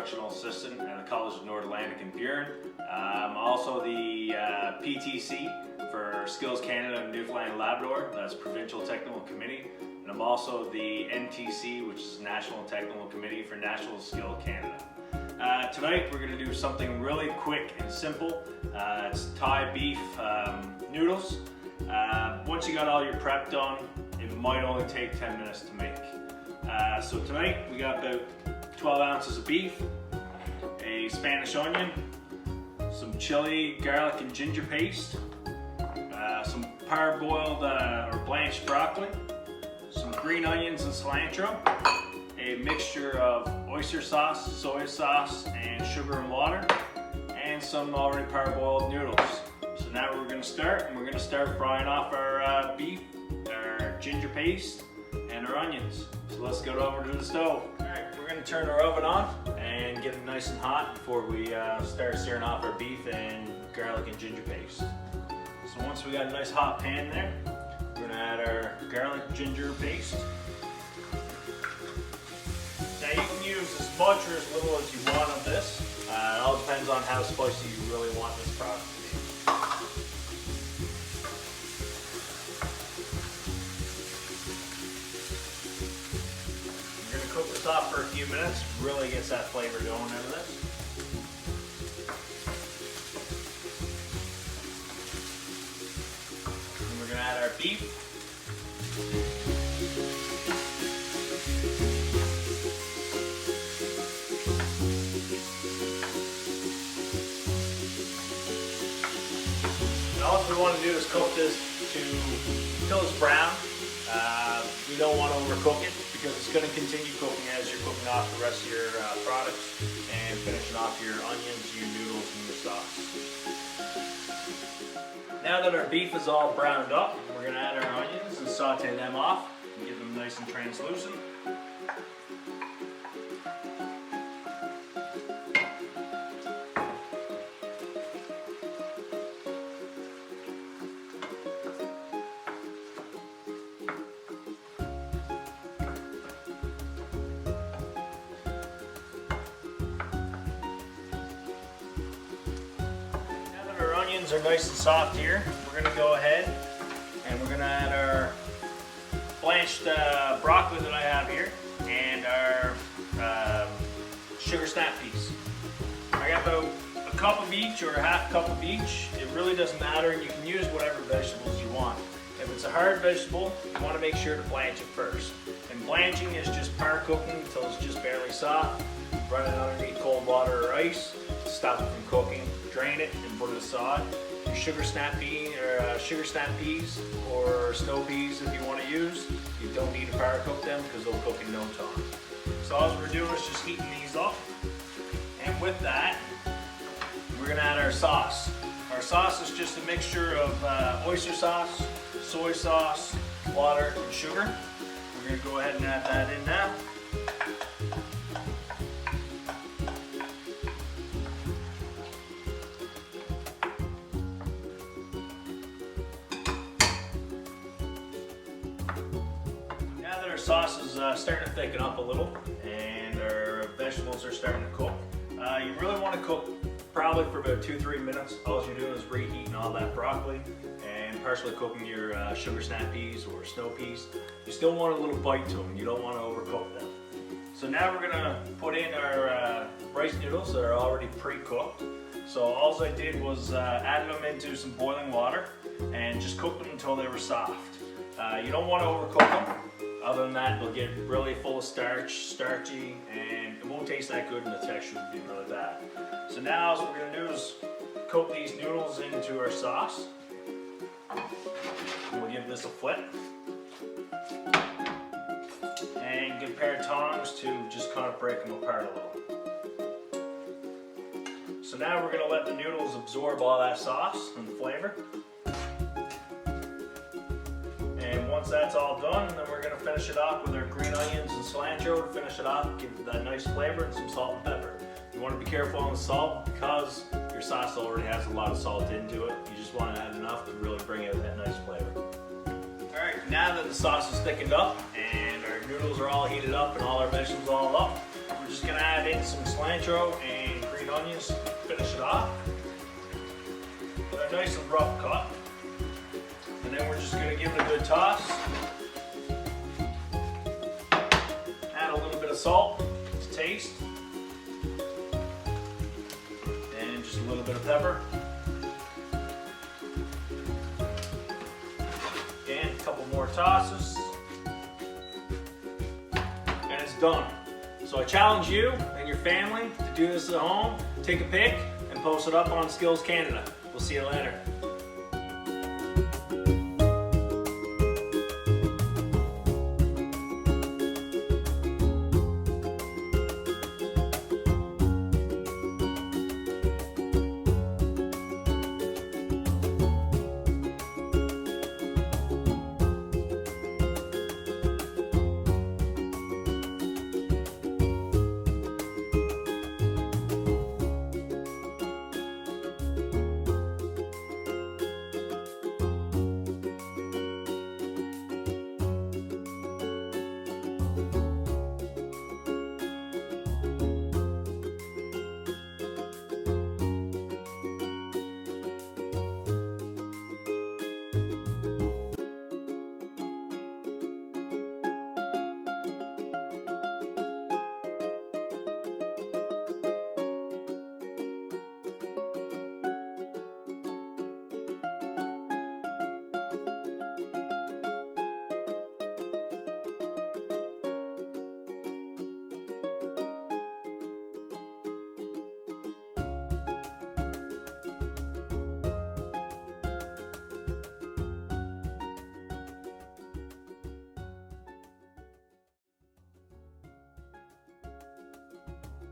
instructional assistant at the College of North Atlantic in Buren. I'm also the PTC for Skills Canada and Newfoundland and Labrador, that's Provincial Technical Committee. And I'm also the NTC, which is National Technical Committee for National Skill Canada. Tonight we're going to do something really quick and simple. It's Thai beef noodles. Once you got all your prep done, it might only take 10 minutes to make. So tonight we got about 12 ounces of beef, a Spanish onion, some chili, garlic and ginger paste, some parboiled or blanched broccoli, some green onions and cilantro, a mixture of oyster sauce, soy sauce, and sugar and water, and some already parboiled noodles. So now we're going to start, and we're going to start frying off our beef, our ginger paste, and our onions. So let's go over to the stove. Alright, we're going to turn our oven on and get it nice and hot before we start searing off our beef and garlic and ginger paste. So once we got a nice hot pan there, we're going to add our garlic ginger paste. Now you can use as much or as little as you want of this. It all depends on how spicy you really want this product to be. We're going to cook this off for a few minutes. Really gets that flavor going out of this. And we're going to add our beef. All we want to do is cook this until it's brown. We don't want to overcook it because it's going to continue cooking as you're cooking off the rest of your products and finishing off your onions, your noodles, and your sauce. Now that our beef is all browned up, we're going to add our onions and saute them off and get them nice and translucent. Onions are nice and soft here. We're going to go ahead and we're going to add our blanched broccoli that I have here and our sugar snap peas. I got about a cup of each or a half cup of each. It really doesn't matter. You can use whatever vegetables you want. If it's a hard vegetable, you want to make sure to blanch it first. And blanching is just par cooking until it's just barely soft. Run it underneath cold water or ice. Stop it from cooking. Drain it and put it aside. Your sugar snap peas or snow peas if you want to use. You don't need to power cook them because they'll cook in no time. So all we're doing is just heating these up. And with that, we're going to add our sauce. Our sauce is just a mixture of oyster sauce, soy sauce, water, and sugar. We're going to go ahead and add that in now. Our sauce is starting to thicken up a little and our vegetables are starting to cook. You really want to cook probably for about 2-3 minutes. All you're doing is reheating all that broccoli and partially cooking your sugar snap peas or snow peas. You still want a little bite to them. You don't want to overcook them. So now we're going to put in our rice noodles that are already pre-cooked. So all I did was add them into some boiling water and just cook them until they were soft. You don't want to overcook them. Other than that, they'll get really full of starch, starchy, and it won't taste that good and the texture will be really bad. So now what we're going to do is coat these noodles into our sauce. And we'll give this a flip. And get a pair of tongs to just kind of break them apart a little. So now we're going to let the noodles absorb all that sauce and flavor. And once that's all done, then we're going to finish it off with our green onions and cilantro to finish it off, give it that nice flavor and some salt and pepper. You want to be careful on the salt because your sauce already has a lot of salt into it. You just want to add enough to really bring out that nice flavor. Alright, now that the sauce is thickened up and our noodles are all heated up and all our vegetables all up, we're just just gonna add in some cilantro and green onions to finish it off. But a nice and rough cut. And then we're just gonna give it a good toss. Add a little bit of salt to taste. And just a little bit of pepper. And a couple more tosses. And it's done. So I challenge you and your family to do this at home. Take a pic and post it up on Skills Canada. We'll see you later.